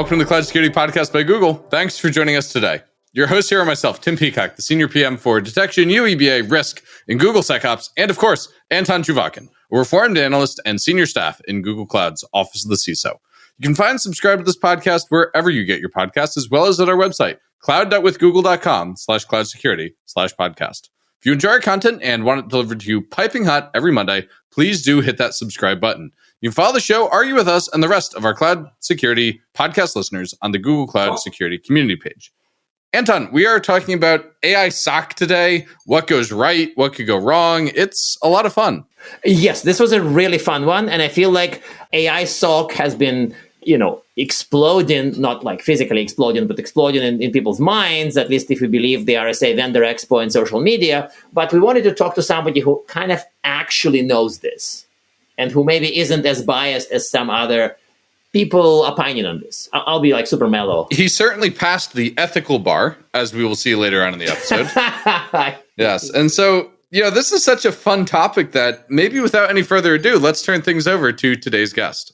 Welcome to the Cloud Security Podcast by Google. Thanks for joining us today. Your host here are myself, Tim Peacock, the Senior PM for Detection, UEBA, Risk in Google SecOps, and of course, Anton Chuvakin, a reformed analyst and senior staff in Google Cloud's Office of the CISO. You can find and subscribe to this podcast wherever you get your podcasts, as well as at our website, cloud.withgoogle.com/cloud-security/podcast. If you enjoy our content and want it delivered to you piping hot every Monday, please do hit that subscribe button. You can follow the show, argue with us, and the rest of our cloud security podcast listeners on the Google Cloud Security community page. Anton, we are talking about AI SOC today, what goes right, what could go wrong. It's a lot of fun. Yes, this was a really fun one. And I feel like AI SOC has been, exploding, not like physically exploding, but exploding in people's minds, at least if we believe the RSA Vendor Expo and social media. But we wanted to talk to somebody who kind of actually knows this and who maybe isn't as biased as some other people opinion on this. I'll be like super mellow. He certainly passed the ethical bar, as we will see later on in the episode. Yes. And so, this is such a fun topic that maybe without any further ado, let's turn things over to today's guest.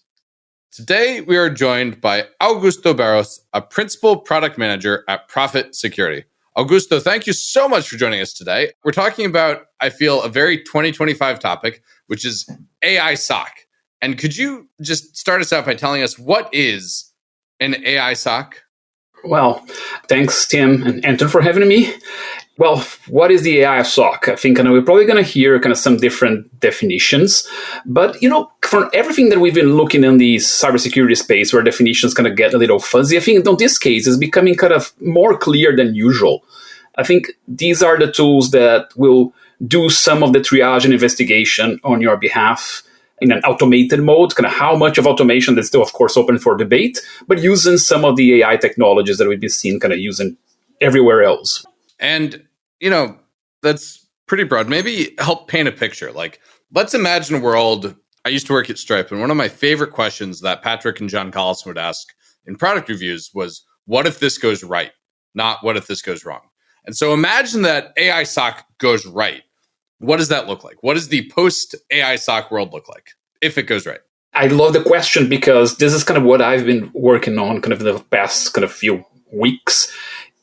Today, we are joined by Augusto Barros, a principal product manager at Profit Security. Augusto, thank you so much for joining us today. We're talking about, I feel, a very 2025 topic, which is AI SOC. And could you just start us out by telling us what is an AI SOC? Well, thanks, Tim and Anton, for having me. Well, what is the AI SOC? I think we're probably going to hear some different definitions. But, for everything that we've been looking in the cybersecurity space where definitions kind of get a little fuzzy, I think in this case is becoming kind of more clear than usual. I think these are the tools that will do some of the triage and investigation on your behalf in an automated mode, kind of how much of automation that's still, of course, open for debate, but using some of the AI technologies that we've been seeing kind of using everywhere else. And, that's pretty broad. Maybe help paint a picture. Like, let's imagine a world. I used to work at Stripe, and one of my favorite questions that Patrick and John Collison would ask in product reviews was, what if this goes right? Not what if this goes wrong? And so imagine that AI SOC goes right. What does that look like? What does the post-AI SOC world look like if it goes right? I love the question because this is kind of what I've been working on kind of the past kind of few weeks.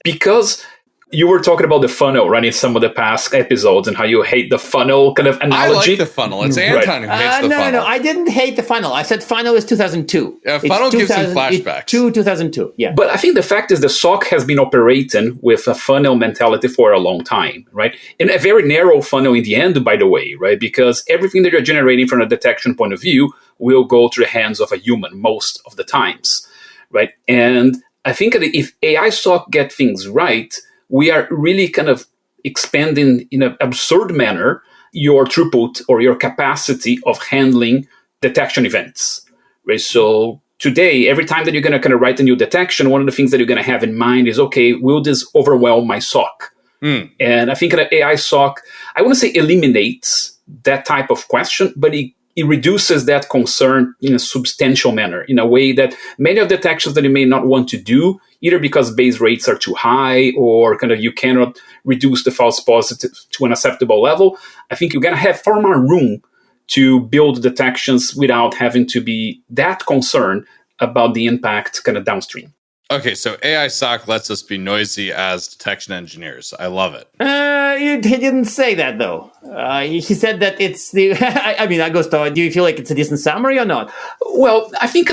Because you were talking about the funnel, right, in some of the past episodes and how you hate the funnel kind of analogy. I like the funnel. It's Anton who hates the funnel. No, I didn't hate the funnel. I said funnel is 2002. Funnel gives you flashbacks. 2002, yeah. But I think the fact is the SOC has been operating with a funnel mentality for a long time, right? In a very narrow funnel in the end, by the way, right? Because everything that you're generating from a detection point of view will go to the hands of a human most of the times, right? And I think that if AI SOC get things right, we are really kind of expanding in an absurd manner your throughput or your capacity of handling detection events, right? So today, every time that you're going to kind of write a new detection, one of the things that you're going to have in mind is, okay, will this overwhelm my SOC? And I think that AI SOC, I want to say eliminates that type of question, but it reduces that concern in a substantial manner, in a way that many of the detections that you may not want to do, either because base rates are too high or kind of you cannot reduce the false positive to an acceptable level, I think you're going to have far more room to build detections without having to be that concerned about the impact kind of downstream. Okay, so AI SOC lets us be noisy as detection engineers. I love it. He didn't say that, though. He said that it's the... I mean, Augusto, do you feel like it's a decent summary or not? Well, I think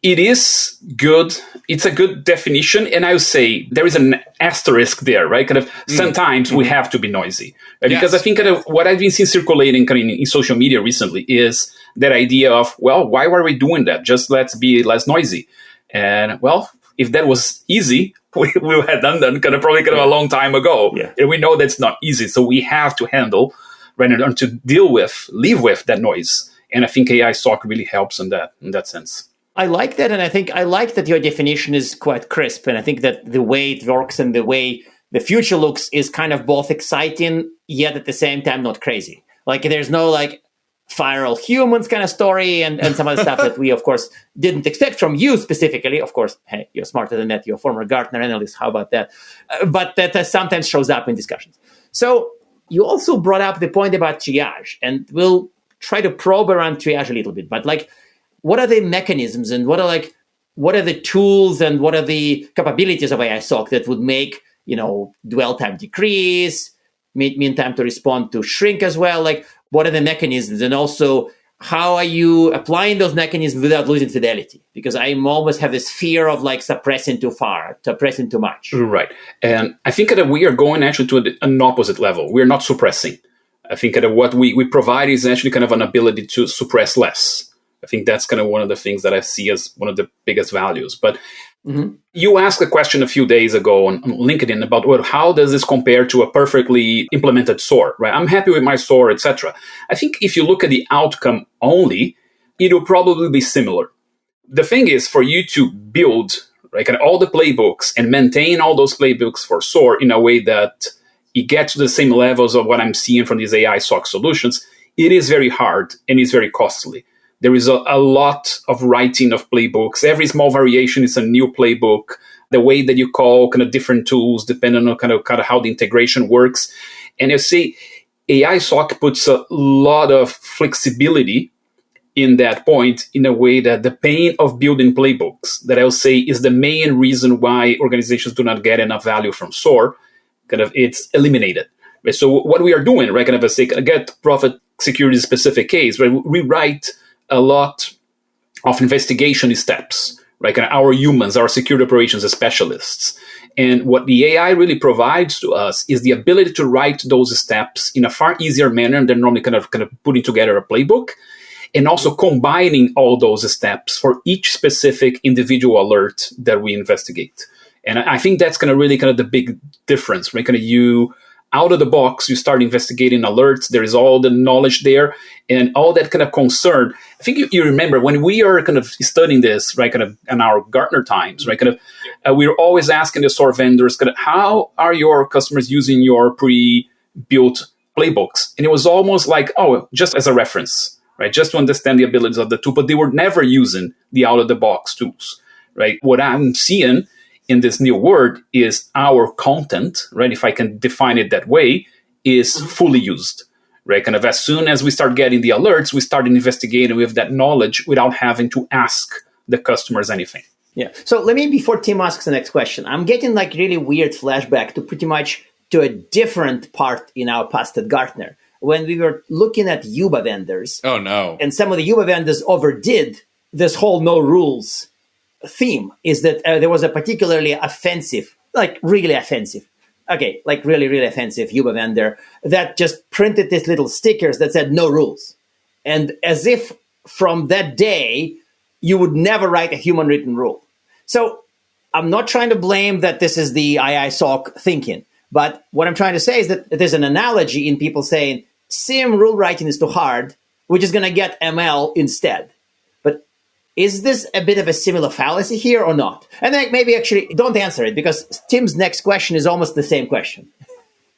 it is good. It's a good definition. And I would say there is an asterisk there, right? Kind of sometimes we have to be noisy. Right? Because I think what I've been seeing circulating kind of in social media recently is that idea of, well, why were we doing that? Just let's be less noisy. And, well, if that was easy, we had done that probably a long time ago. Yeah. And we know that's not easy. So we have to handle, right, and to live with that noise. And I think AI SOC really helps in that sense. I like that. And I like that your definition is quite crisp. And I think that the way it works and the way the future looks is kind of both exciting, yet at the same time not crazy. Like there's no like viral humans kind of story and some other stuff that we, of course, didn't expect from you specifically. Of course, hey, you're smarter than that. You're a former Gartner analyst. How about that? But that sometimes shows up in discussions. So you also brought up the point about triage, and we'll try to probe around triage a little bit. But like, what are the mechanisms and what are like what are the tools and what are the capabilities of AI SOC that would make, dwell time decrease, mean time to respond to shrink as well? Like, what are the mechanisms? And also, how are you applying those mechanisms without losing fidelity? Because I almost have this fear of like suppressing too far, suppressing too much. Right. And I think that we are going actually to an opposite level. We're not suppressing. I think that what we provide is actually kind of an ability to suppress less. I think that's kind of one of the things that I see as one of the biggest values. But you asked a question a few days ago on LinkedIn about, well, how does this compare to a perfectly implemented SOAR, right? I'm happy with my SOAR, etc. I think if you look at the outcome only, it'll probably be similar. The thing is for you to build kind of all the playbooks and maintain all those playbooks for SOAR in a way that it gets to the same levels of what I'm seeing from these AI SOC solutions, it is very hard and it's very costly. There is a lot of writing of playbooks. Every small variation is a new playbook. The way that you call kind of different tools, depending on kind of how the integration works. And you see, AI SOC puts a lot of flexibility in that point in a way that the pain of building playbooks, that I'll say is the main reason why organizations do not get enough value from SOAR, kind of it's eliminated. Right? So what we are doing, right, kind of a get profit security specific case, right, we write a lot of investigation steps, right? And our humans, our security operations specialists. And what the AI really provides to us is the ability to write those steps in a far easier manner than normally kind of putting together a playbook, and also combining all those steps for each specific individual alert that we investigate. And I think that's kind of really kind of the big difference, right? Kind of you out of the box, you start investigating alerts. There is all the knowledge there and all that kind of concern. I think you remember when we are kind of studying this, right, kind of in our Gartner times, right, kind of we were always asking the SOAR vendors, kind of, how are your customers using your pre-built playbooks? And it was almost like, oh, just as a reference, right, just to understand the abilities of the tool, but they were never using the out-of-the-box tools, right? What I'm seeing in this new word is our content, right? If I can define it that way, is fully used, right? Kind of as soon as we start getting the alerts, we start investigating with that knowledge without having to ask the customers anything. Yeah. So let me, before Tim asks the next question, I'm getting like really weird flashback to pretty much to a different part in our past at Gartner when we were looking at Yuba vendors. Oh no! And some of the Yuba vendors overdid this whole no rules theme. Is that there was a particularly offensive, like really offensive, really offensive Yuba vendor that just printed these little stickers that said no rules. And as if from that day, you would never write a human written rule. So I'm not trying to blame that this is the AI SOC thinking, but what I'm trying to say is that there's an analogy in people saying, SIM rule writing is too hard, we're just going to get ML instead. Is this a bit of a similar fallacy here or not? And then maybe actually don't answer it because Tim's next question is almost the same question.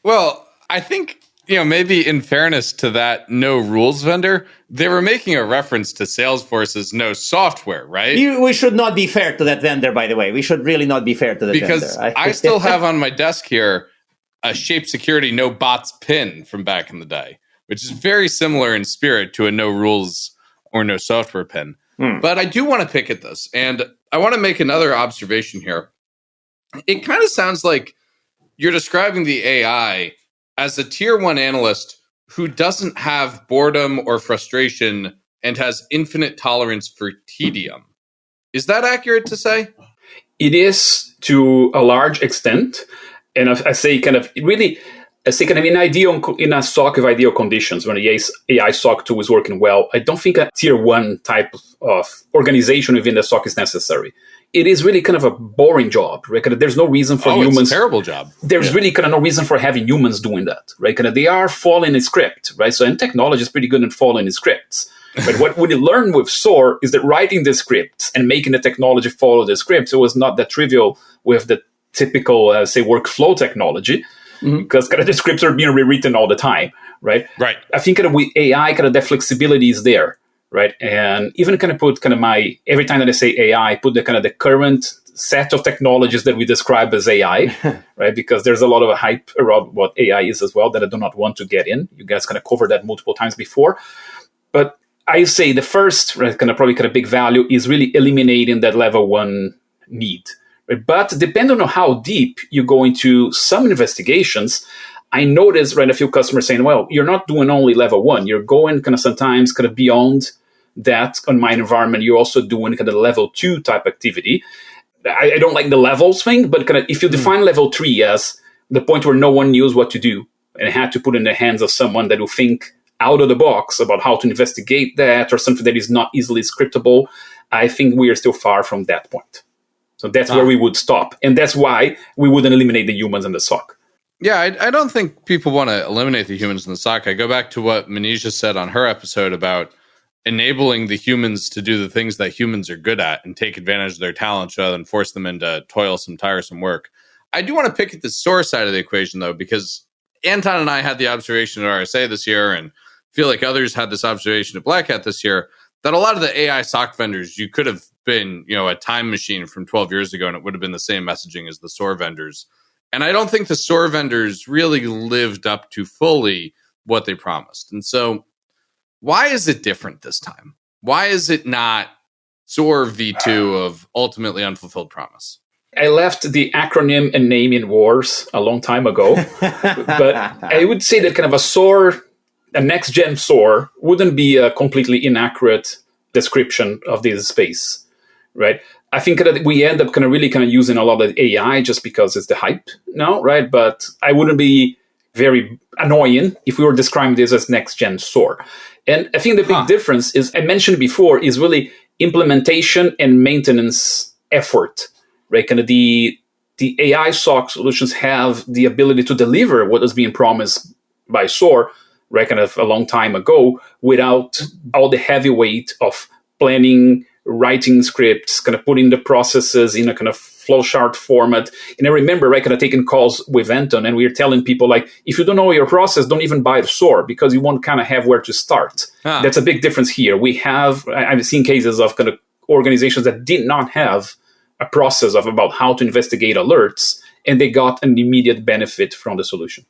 Well, I think, maybe in fairness to that no rules vendor, they were making a reference to Salesforce's no software, right? We should not be fair to that vendor, by the way. We should really not be fair to that vendor. Because I still have on my desk here a Shape Security no bots pin from back in the day, which is very similar in spirit to a no rules or no software pin. But I do want to pick at this, and I want to make another observation here. It kind of sounds like you're describing the AI as a tier 1 analyst who doesn't have boredom or frustration and has infinite tolerance for tedium. Is that accurate to say? It is to a large extent. And I say kind of really... I say kind of in a SOC of ideal conditions, when the AI SOC tool is working well, I don't think a tier 1 type of organization within the SOC is necessary. It is really kind of a boring job, right? Kind of, there's no reason for humans. It's a terrible job. There's really kind of no reason for having humans doing that, right? Kind of, they are following a script, right? So, and technology is pretty good at following the scripts. But what we learn with SOAR is that writing the scripts and making the technology follow the scripts, it was not that trivial with the typical, say, workflow technology. Because kind of the scripts are being rewritten all the time, right? Right. I think kind of with AI, kind of the flexibility is there, right? And even kind of put kind of every time that I say AI, I put the kind of the current set of technologies that we describe as AI, right? Because there's a lot of hype around what AI is as well that I do not want to get in. You guys kind of covered that multiple times before. But I say the first probably big value is really eliminating that level 1 need. Right? But depending on how deep you go into some investigations, I noticed a few customers saying, well, you're not doing only level 1. You're going sometimes beyond that on my environment. You're also doing level 2 type activity. I don't like the levels thing, but if you define level 3 as the point where no one knows what to do and had to put in the hands of someone that will think out of the box about how to investigate that or something that is not easily scriptable, I think we are still far from that point. So that's where we would stop. And that's why we wouldn't eliminate the humans in the SOC. Yeah, I don't think people want to eliminate the humans in the SOC. I go back to what Manisha said on her episode about enabling the humans to do the things that humans are good at and take advantage of their talents rather than force them into toilsome, tiresome work. I do want to pick at the SOAR side of the equation, though, because Anton and I had the observation at RSA this year, and feel like others had this observation at Black Hat this year, that a lot of the AI SOC vendors, you could have been, a time machine from 12 years ago, and it would have been the same messaging as the SOAR vendors. And I don't think the SOAR vendors really lived up to fully what they promised. And so why is it different this time? Why is it not SOAR V2 of ultimately unfulfilled promise? I left the acronym and naming wars a long time ago, but I would say that a SOAR, a next-gen SOAR, wouldn't be a completely inaccurate description of this space, right? I think that we end up really using a lot of AI just because it's the hype now, right? But I wouldn't be very annoying if we were describing this as next-gen SOAR. And I think the big difference is, I mentioned before, is really implementation and maintenance effort, right? The AI SOC solutions have the ability to deliver what is being promised by SOAR, right, a long time ago, without all the heavy weight of planning, writing scripts, putting the processes in a flowchart format. And I remember, taking calls with Anton, and we were telling people, if you don't know your process, don't even buy the SOAR, because you won't have where to start. That's a big difference here. I've seen cases of organizations that did not have a process about how to investigate alerts, and they got an immediate benefit from the solution.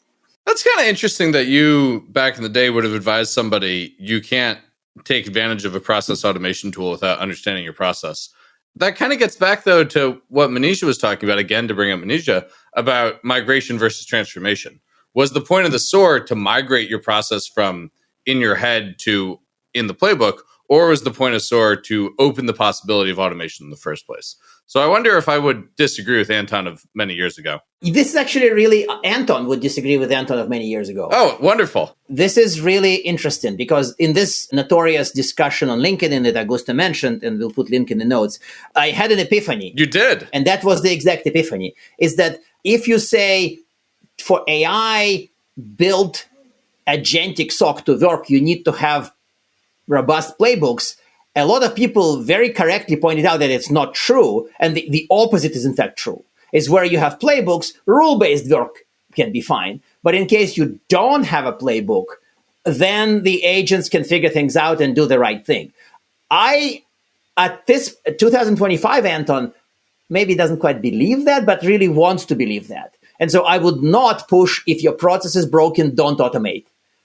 That's kind of interesting that you, back in the day, would have advised somebody you can't take advantage of a process automation tool without understanding your process. That kind of gets back, though, to what Manisha was talking about, again, to bring up Manisha, about migration versus transformation. Was the point of the SOAR to migrate your process from in your head to in the playbook, or was the point of SOAR to open the possibility of automation in the first place? So I wonder if I would disagree with Anton of many years ago. This is actually really, Anton would disagree with Anton of many years ago. Oh, wonderful. This is really interesting because in this notorious discussion on LinkedIn that Augusto mentioned, and we'll put link in the notes, I had an epiphany. You did. And that was the exact epiphany, is that if you say for AI built agentic SOC to work, you need to have robust playbooks. A lot of people very correctly pointed out that it's not true, and the opposite is in fact true. Is where you have playbooks, rule-based work can be fine. But in case you don't have a playbook, then the agents can figure things out and do the right thing. At this 2025, Anton maybe doesn't quite believe that, but really wants to believe that. And so I would not push, if your process is broken, don't automate.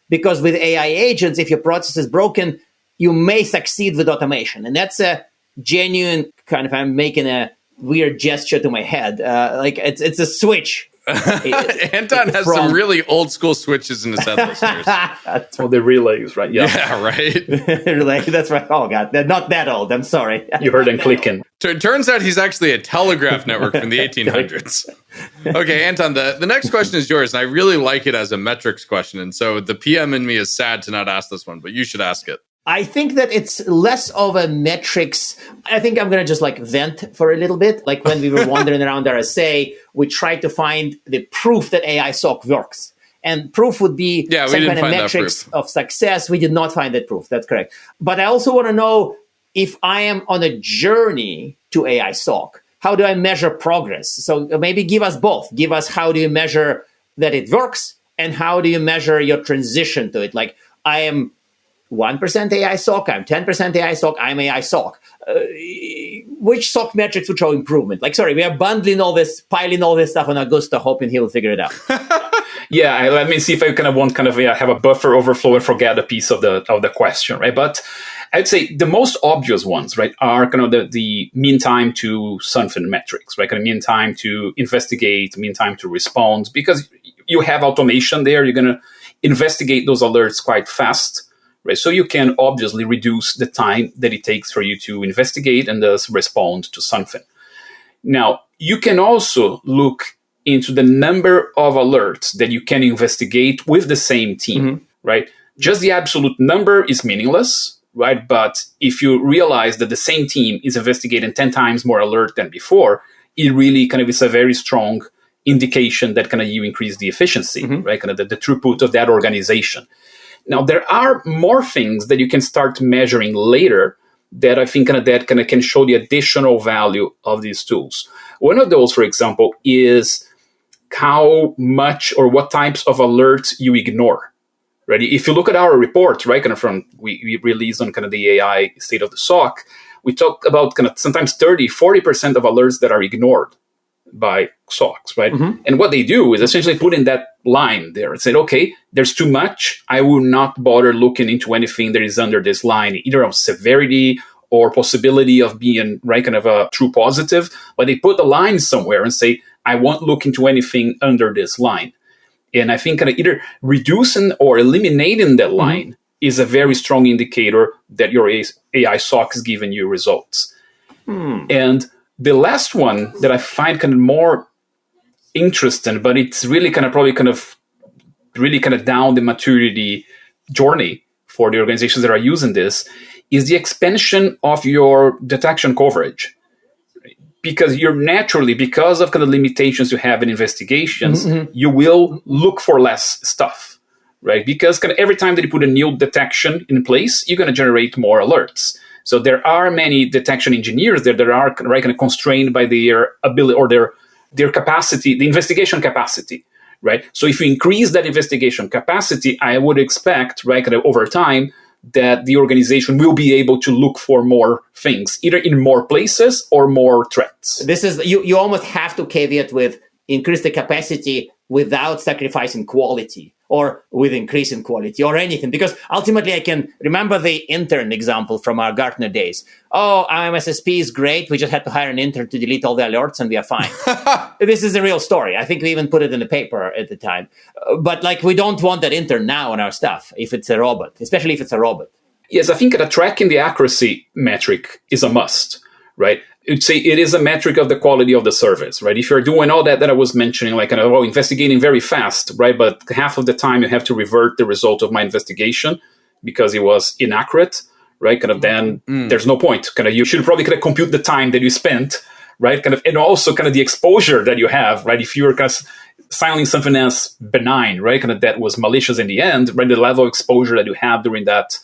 Because with AI agents, if your process is broken, you may succeed with automation. And that's a genuine I'm making a weird gesture to my head. It's a switch. Anton has some really old school switches in his head, listeners. The relays, right? Yeah, right. Relay, that's right. Oh, God. They're not that old. I'm sorry. You heard them clicking. So it turns out he's actually a telegraph network from the 1800s. Okay, Anton, the next question is yours, and I really like it as a metrics question. And so the PM in me is sad to not ask this one, but you should ask it. I think that it's less of a metrics. I think I'm going to just vent for a little bit. Like when we were wandering around RSA, we tried to find the proof that AI SOC works. And proof would be some kind of metrics of success. We did not find that proof. That's correct. But I also want to know if I am on a journey to AI SOC, how do I measure progress? So maybe give us both. Give us how do you measure that it works and how do you measure your transition to it? Like I am 1% AI SOC, I'm 10% AI SOC, I'm AI SOC. Which SOC metrics would show improvement? We are bundling all this, piling all this stuff on Augusto, hoping he will figure it out. Let me see if I won't have a buffer overflow and forget a piece of the question, right? But I'd say the most obvious ones, right, are kind of the mean time to something metrics, right? Kind of mean time to investigate, mean time to respond, because you have automation there. You're going to investigate those alerts quite fast, right? So you can obviously reduce the time that it takes for you to investigate and thus respond to something. Now, you can also look into the number of alerts that you can investigate with the same team, right? Just the absolute number is meaningless, right? But if you realize that the same team is investigating 10 times more alert than before, it really kind of is a very strong indication that kind of you increase the efficiency, right? Kind of the throughput of that organization. Now, there are more things that you can start measuring later that I think that can show the additional value of these tools. One of those, for example, is how much or what types of alerts you ignore. Right? If you look at our report, right, kind of from we released on kind of the AI state of the SOC, we talk about kind of sometimes 30, 40% of alerts that are ignored by SOCs, right? And what they do is essentially put in that line there and say, okay, there's too much. I will not bother looking into anything that is under this line, either of severity or possibility of being, right, kind of a true positive. But they put the line somewhere and say, I won't look into anything under this line. And I think kind of either reducing or eliminating that line is a very strong indicator that your AI SOC is giving you results. And the last one that I find kind of more interesting, but it's really kind of probably kind of really kind of down the maturity journey for the organizations that are using this, is the expansion of your detection coverage. Because you're naturally, because of kind of limitations you have in investigations, you will look for less stuff, right? Because kind of every time that you put a new detection in place, you're going to generate more alerts. So there are many detection engineers that are right, kind of constrained by their ability or their capacity, the investigation capacity, right? So if you increase that investigation capacity, I would expect, right, kind of over time, that the organization will be able to look for more things, either in more places or more threats. This is you almost have to caveat with increase the capacity without sacrificing quality or with increasing quality or anything. Because ultimately I can remember the intern example from our Gartner days. Oh, MSSP is great. We just had to hire an intern to delete all the alerts and we are fine. This is a real story. I think we even put it in the paper at the time. But like, we don't want that intern now on our stuff if it's a robot, especially if it's a robot. Yes, I think that tracking the accuracy metric is a must, right? You'd say it is a metric of the quality of the service, right? If you're doing all that I was mentioning, like investigating very fast, right? But half of the time you have to revert the result of my investigation because it was inaccurate, right? Kind of then there's no point. Kind of you should probably kind of compute the time that you spent, right? Kind of, and also kind of the exposure that you have, right? If you're kind of filing something as benign, right? Kind of that was malicious in the end, right? The level of exposure that you have during that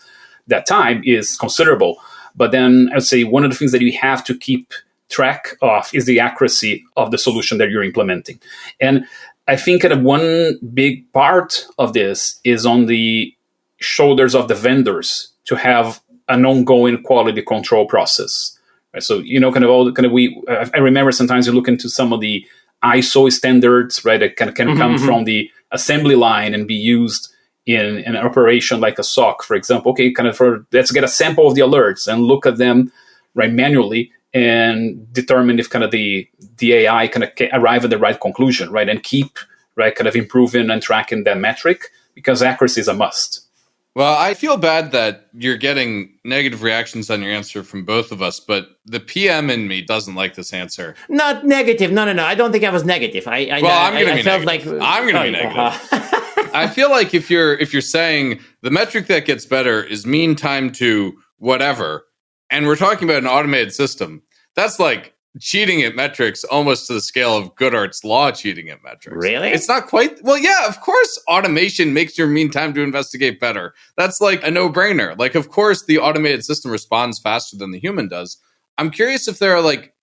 time is considerable. But then I would say one of the things that you have to keep track of is the accuracy of the solution that you're implementing. And I think that one big part of this is on the shoulders of the vendors to have an ongoing quality control process. Right? So, I remember sometimes you look into some of the ISO standards, right, that can come from the assembly line and be used in an operation like a SOC, for example. Okay, let's get a sample of the alerts and look at them, right, manually and determine if kind of the AI kind of arrive at the right conclusion, right, and keep, right, kind of improving and tracking that metric, because accuracy is a must. Well, I feel bad that you're getting negative reactions on your answer from both of us, but the PM in me doesn't like this answer. Not negative. No. I don't think I was negative. I'm going to be negative. I'm going to be negative. I feel like if you're saying the metric that gets better is mean time to whatever, and we're talking about an automated system, that's like cheating at metrics almost to the scale of Goodhart's law cheating at metrics. Really? It's not quite. Well, yeah, of course, automation makes your mean time to investigate better. That's like a no-brainer. Like, of course, the automated system responds faster than the human does. I'm curious if there are like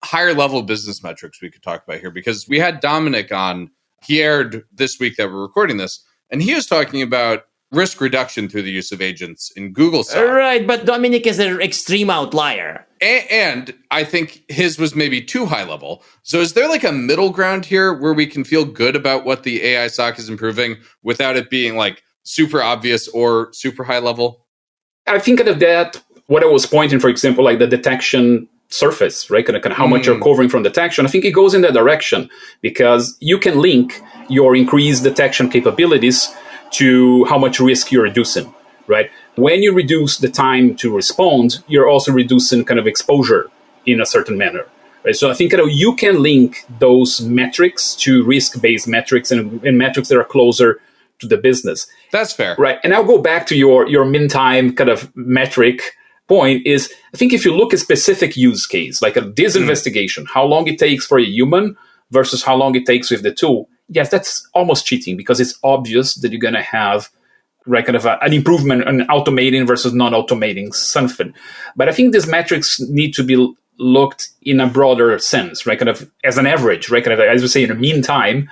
higher level business metrics we could talk about here, because we had Dominic on. He aired this week that we're recording this, and he was talking about risk reduction through the use of agents in Google SOC. Right, but Dominic is an extreme outlier. And I think his was maybe too high level. So is there like a middle ground here where we can feel good about what the AI SOC is improving without it being like super obvious or super high level? I think that what I was pointing, for example, like the detection surface, right? Kind of how much you're covering from detection. I think it goes in that direction because you can link your increased detection capabilities to how much risk you're reducing, right? When you reduce the time to respond, you're also reducing kind of exposure in a certain manner. Right? So I think you can link those metrics to risk-based metrics and metrics that are closer to the business. That's fair. Right. And I'll go back to your mean time kind of metric point is, I think if you look at specific use case, like this investigation, how long it takes for a human versus how long it takes with the tool, yes, that's almost cheating because it's obvious that you're going to have right, kind of an improvement in automating versus non-automating something. But I think these metrics need to be looked in a broader sense, right? Kind of as an average, right? Kind of, as we say, in the meantime,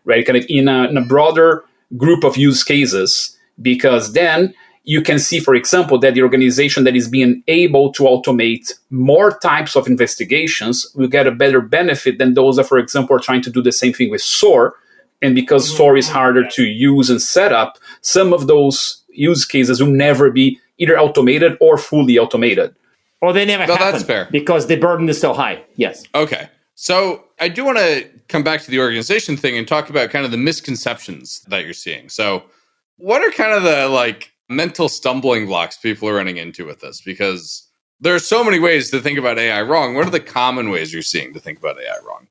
right? Kind of in a broader group of use cases, because then you can see, for example, that the organization that is being able to automate more types of investigations will get a better benefit than those that, for example, are trying to do the same thing with SOAR. And because SOAR is harder to use and set up, some of those use cases will never be either automated or fully automated. Or they never happen. That's fair. Because the burden is so high. Yes. Okay. So I do want to come back to the organization thing and talk about kind of the misconceptions that you're seeing. So what are kind of the mental stumbling blocks people are running into with this? Because there are so many ways to think about AI wrong. What are the common ways you're seeing to think about AI wrong?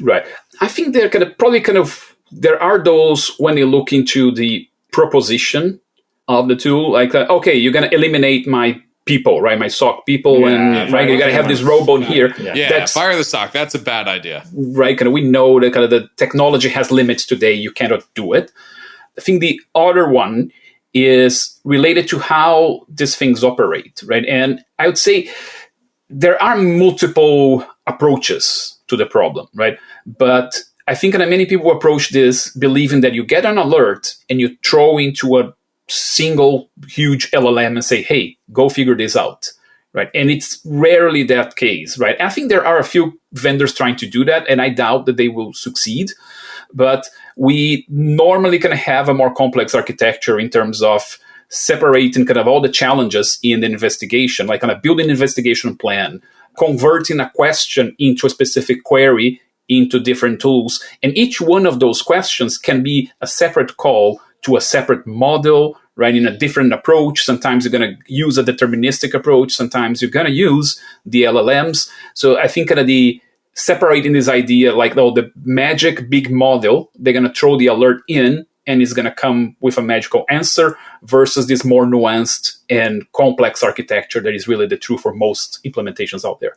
Right. I think they're there are those when you look into the proposition of the tool, okay, you're going to eliminate my people, right? My SOC people, and right, you got to have this robot here. Yeah, fire the SOC. That's a bad idea. Right. Kind of, we know that kind of the technology has limits today. You cannot do it. I think the other one is related to how these things operate, right? And I would say there are multiple approaches to the problem, right? But I think that many people approach this believing that you get an alert and you throw into a single huge LLM and say, hey, go figure this out, right? And it's rarely that case, right? I think there are a few vendors trying to do that, and I doubt that they will succeed. But we normally can have a more complex architecture in terms of separating kind of all the challenges in the investigation, like kind of building an investigation plan, converting a question into a specific query into different tools. And each one of those questions can be a separate call to a separate model, right, in a different approach. Sometimes you're going to use a deterministic approach. Sometimes you're going to use the LLMs. So I think kind of the separating this idea, the magic big model, they're going to throw the alert in and it's going to come with a magical answer versus this more nuanced and complex architecture that is really the truth for most implementations out there.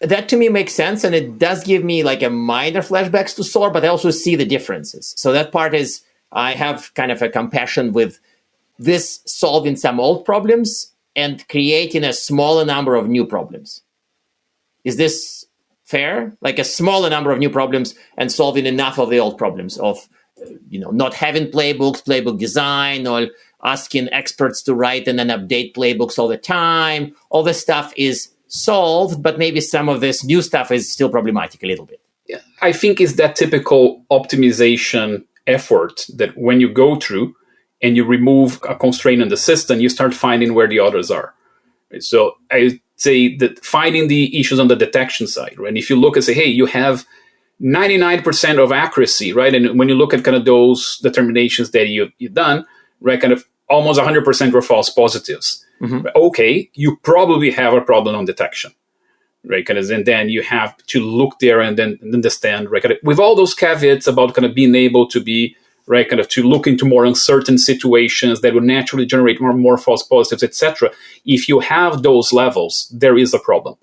That to me makes sense, and it does give me a minor flashbacks to SOAR, but I also see the differences. So that part is, I have kind of a compassion with this solving some old problems and creating a smaller number of new problems. Is this fair? A smaller number of new problems and solving enough of the old problems of, not having playbooks, playbook design, or asking experts to write and then update playbooks all the time. All this stuff is solved, but maybe some of this new stuff is still problematic a little bit. Yeah, I think it's that typical optimization effort that when you go through and you remove a constraint in the system, you start finding where the others are. Right? So I say that finding the issues on the detection side, right? And if you look and say, hey, you have 99% of accuracy, right? And when you look at kind of those determinations that you've done, right, kind of almost 100% were false positives. Mm-hmm. Okay, you probably have a problem on detection, right? And then you have to look there and then understand, right? With all those caveats about kind of being able to be, right, kind of to look into more uncertain situations that will naturally generate more false positives, etc. If you have those levels, there is a problem,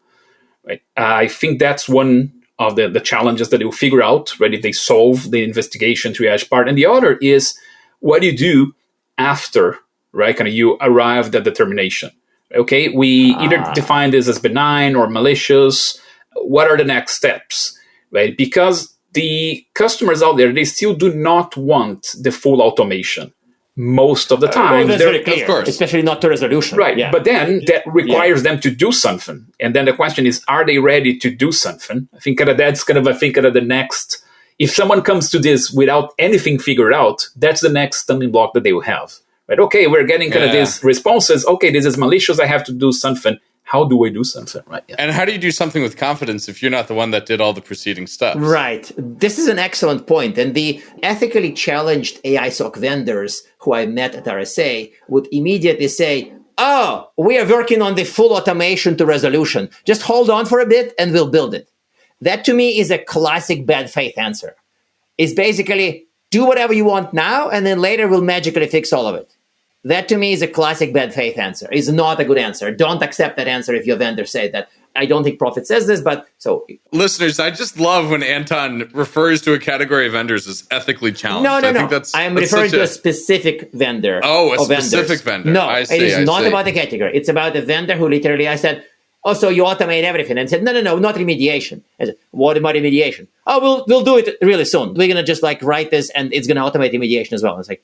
right? I think that's one of the challenges that you'll figure out, right? If they solve the investigation triage part. And the other is, what do you do after, right, kind of you arrived at determination? Okay, we either define this as benign or malicious. What are the next steps, right? Because the customers out there, they still do not want the full automation. Most of the time, that's very clear, of course. Especially not to resolution. Right, yeah. But then that requires them to do something. And then the question is, are they ready to do something? I think that's kind of, the next, if someone comes to this without anything figured out, that's the next stumbling block that they will have. right? Okay, we're getting kind of these responses. Okay, this is malicious. I have to do something. How do I do something, right? Yeah. And how do you do something with confidence if you're not the one that did all the preceding steps? Right. This is an excellent point. And the ethically challenged AI SOC vendors who I met at RSA would immediately say, oh, we are working on the full automation to resolution. Just hold on for a bit and we'll build it. That to me is a classic bad faith answer. It's basically do whatever you want now and then later we'll magically fix all of it. That to me is a classic bad faith answer. It's not a good answer. Don't accept that answer if your vendor said that. I don't think Prophet says this, but so. Listeners, I just love when Anton refers to a category of vendors as ethically challenged. No. I'm referring to a specific vendor. Oh, a specific vendor. No, it is not about the category. It's about a vendor who literally, I said, oh, so you automate everything. And said, no, not remediation. I said, what about remediation? Oh, we'll do it really soon. We're going to just write this and it's going to automate remediation as well. It's like,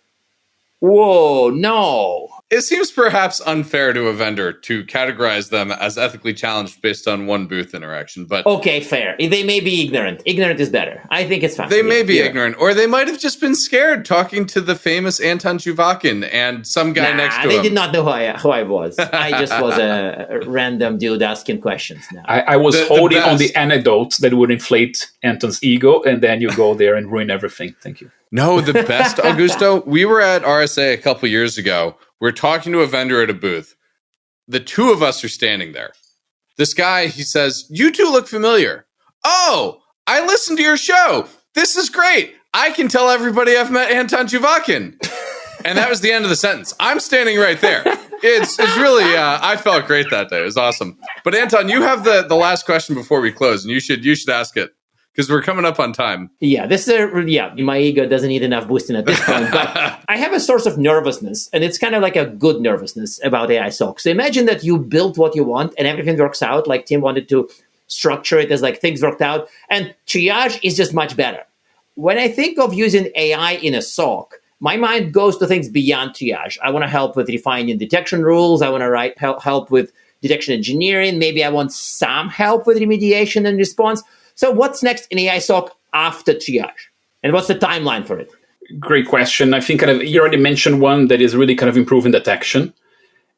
whoa, no. It seems perhaps unfair to a vendor to categorize them as ethically challenged based on one booth interaction, but... Okay, fair. They may be ignorant. Ignorant is better. I think it's fine. They may be ignorant, or they might have just been scared talking to the famous Anton Chuvakin and some guy next to him. They did not know who I was. I just was a random dude asking questions now. I was holding on the anecdotes that would inflate Anton's ego, and then you go there and ruin everything. Thank you. No, the best, Augusto, we were at RSA a couple years ago. We're talking to a vendor at a booth. The two of us are standing there. This guy, he says, you two look familiar. Oh, I listened to your show. This is great. I can tell everybody I've met Anton Chuvakin. And that was the end of the sentence. I'm standing right there. It's really, I felt great that day. It was awesome. But Anton, you have the last question before we close, and you should ask it. Because we're coming up on time. Yeah, my ego doesn't need enough boosting at this point. But I have a source of nervousness, and it's kind of like a good nervousness about AI SOC. So imagine that you built what you want, and everything works out. Like Tim wanted to structure it as things worked out. And triage is just much better. When I think of using AI in a SOC, my mind goes to things beyond triage. I want to help with refining detection rules. I want to help with detection engineering. Maybe I want some help with remediation and response. So what's next in AI SOC after triage? And what's the timeline for it? Great question. I think you already mentioned one that is really kind of improving detection,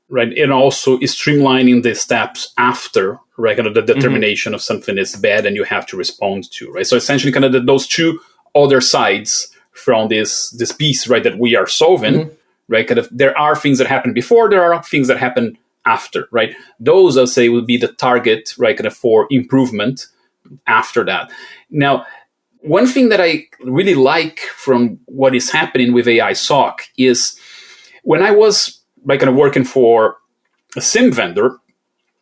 right? And also is streamlining the steps after, right? Kind of the determination of something is bad and you have to respond to, right? So essentially kind of those two other sides from this piece, right, that we are solving, right? Kind of there are things that happen before, there are things that happen after, right? Those, I'll say, would be the target, right, kind of for improvement after that. Now, one thing that I really like from what is happening with AI SOC is when I was kind of working for a SIM vendor,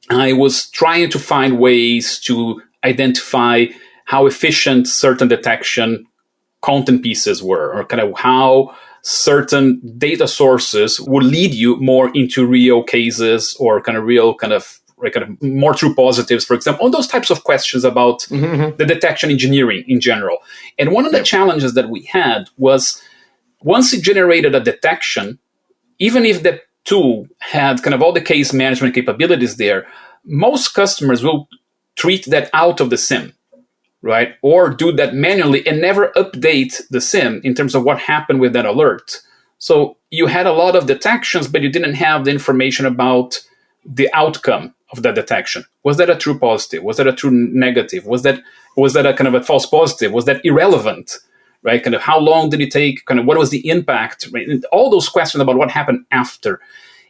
I was trying to find ways to identify how efficient certain detection content pieces were, or kind of how certain data sources would lead you more into real cases or kind of real kind of more true positives, for example, on those types of questions about the detection engineering in general. And one of the challenges that we had was once it generated a detection, even if the tool had kind of all the case management capabilities there, most customers will treat that out of the SIM, right? Or do that manually and never update the SIM in terms of what happened with that alert. So you had a lot of detections, but you didn't have the information about the outcome of that detection. Was that a true positive? Was that a true negative? Was that a kind of a false positive? Was that irrelevant? Right? Kind of how long did it take? Kind of what was the impact? Right? And all those questions about what happened after.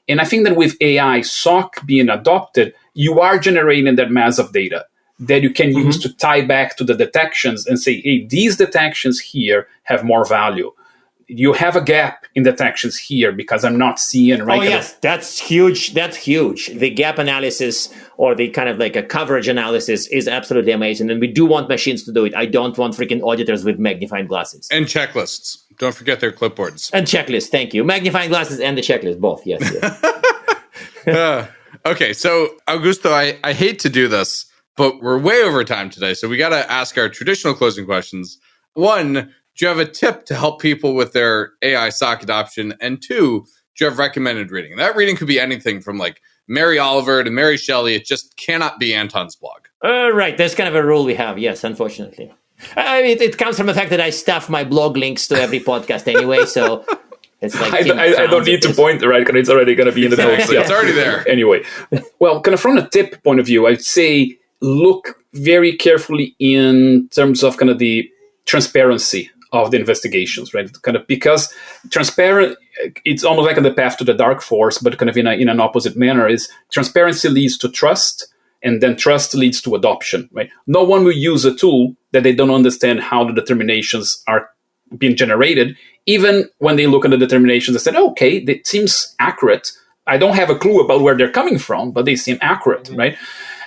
And I think that with AI SOC being adopted, you are generating that mass of data that you can use to tie back to the detections and say, hey, these detections here have more value. You have a gap in detections here because I'm not seeing. Right? Oh, yes, that's huge. That's huge. The gap analysis or the kind of like a coverage analysis is absolutely amazing. And we do want machines to do it. I don't want freaking auditors with magnifying glasses. And checklists. Don't forget their clipboards. And checklists. Thank you. Magnifying glasses and the checklist, both. Yes. Okay, so Augusto, I hate to do this, but we're way over time today. So we got to ask our traditional closing questions. One, do you have a tip to help people with their AI SOC adoption? And two, do you have recommended reading? And that reading could be anything from like Mary Oliver to Mary Shelley. It just cannot be Anton's blog. Right. That's kind of a rule we have. Yes, unfortunately. I mean, it comes from the fact that I stuff my blog links to every podcast anyway. So It's like I don't need to point, right? Because it's already going to be in the notes. It's already there. Anyway, well, kind of from a tip point of view, I'd say look very carefully in terms of kind of the transparency of the investigations, right? Kind of because transparent, it's almost like on the path to the dark force, but kind of in an opposite manner. Is transparency leads to trust, and then trust leads to adoption, right? No one will use a tool that they don't understand how the determinations are being generated, even when they look at the determinations and say, okay, that seems accurate. I don't have a clue about where they're coming from, but they seem accurate, right?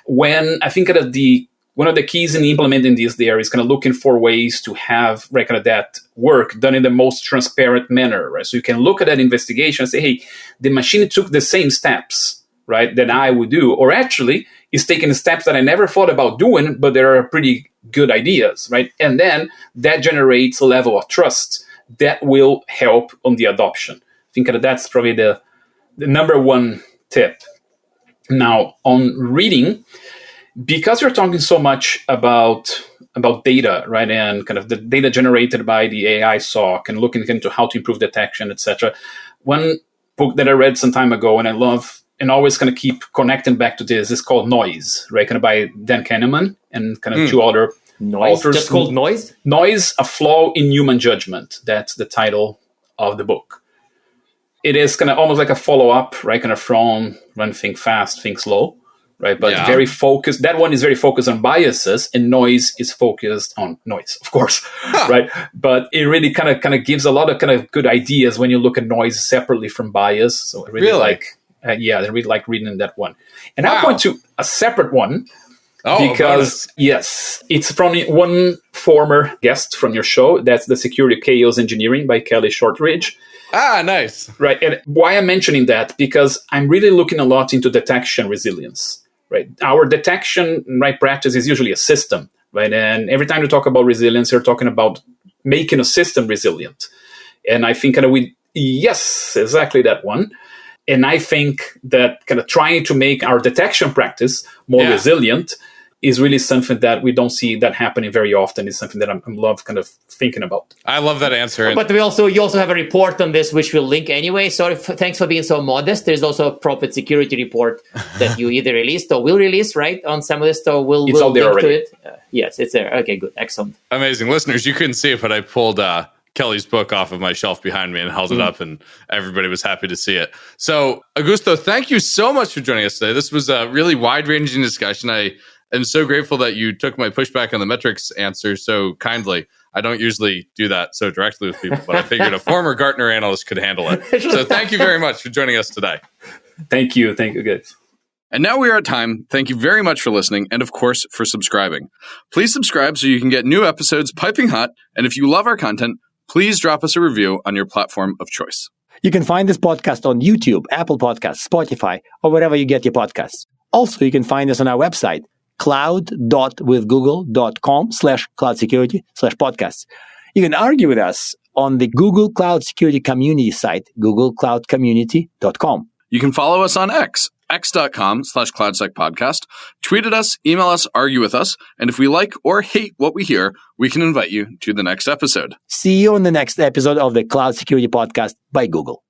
When I think that one of the keys in implementing this there is kind of looking for ways to have kind of that work done in the most transparent manner, right? So you can look at that investigation and say, hey, the machine took the same steps, right, that I would do, or actually is taking steps that I never thought about doing, but they are pretty good ideas, right? And then that generates a level of trust that will help on the adoption. I think that that's probably the number one tip. Now, on reading, because you're talking so much about data, right, and kind of the data generated by the AI SOC and looking into how to improve detection, etc. One book that I read some time ago and I love and always kind of keep connecting back to this is called Noise, right, kind of by Dan Kahneman and kind of two other authors. Just called Noise? Noise, A Flaw in Human Judgment. That's the title of the book. It is kind of almost like a follow-up, right, kind of from Run, Think Fast, Think Slow, right? But very focused. That one is very focused on biases, and Noise is focused on noise, of course, right? But it really kind of gives a lot of kind of good ideas when you look at noise separately from bias. So I really like, I really like reading that one. And I'll point to a separate one because, yes, it's from one former guest from your show. That's the Security Chaos Engineering by Kelly Shortridge. Ah, nice. Right. And why I'm mentioning that? Because I'm really looking a lot into detection resilience. Right. Our detection practice is usually a system, right? And every time you talk about resilience, you're talking about making a system resilient. And I think yes, exactly that one. And I think that kind of trying to make our detection practice more resilient is really something that we don't see that happening very often. It's something that I love kind of thinking about. I love that answer. But you also have a report on this, which we'll link anyway. So thanks for being so modest. There's also a Profit Security report that you either released or will release, right, on some of this. So we'll link to it. Yes, it's there. Okay, good. Excellent. Amazing. Listeners, you couldn't see it, but I pulled Kelly's book off of my shelf behind me and held it up, and everybody was happy to see it. So, Augusto, thank you so much for joining us today. This was a really wide-ranging discussion. I'm so grateful that you took my pushback on the metrics answer so kindly. I don't usually do that so directly with people, but I figured a former Gartner analyst could handle it. So thank you very much for joining us today. Thank you. Thank you, guys. And now we are at time. Thank you very much for listening and, of course, for subscribing. Please subscribe so you can get new episodes piping hot. And if you love our content, please drop us a review on your platform of choice. You can find this podcast on YouTube, Apple Podcasts, Spotify, or wherever you get your podcasts. Also, you can find us on our website, cloud.withgoogle.com/cloudsecurity/podcasts. You can argue with us on the Google Cloud Security Community site, googlecloudcommunity.com. You can follow us on x.com/cloudsecpodcast, tweet at us, email us, argue with us, and if we like or hate what we hear, we can invite you to the next episode. See you on the next episode of the Cloud Security Podcast by Google.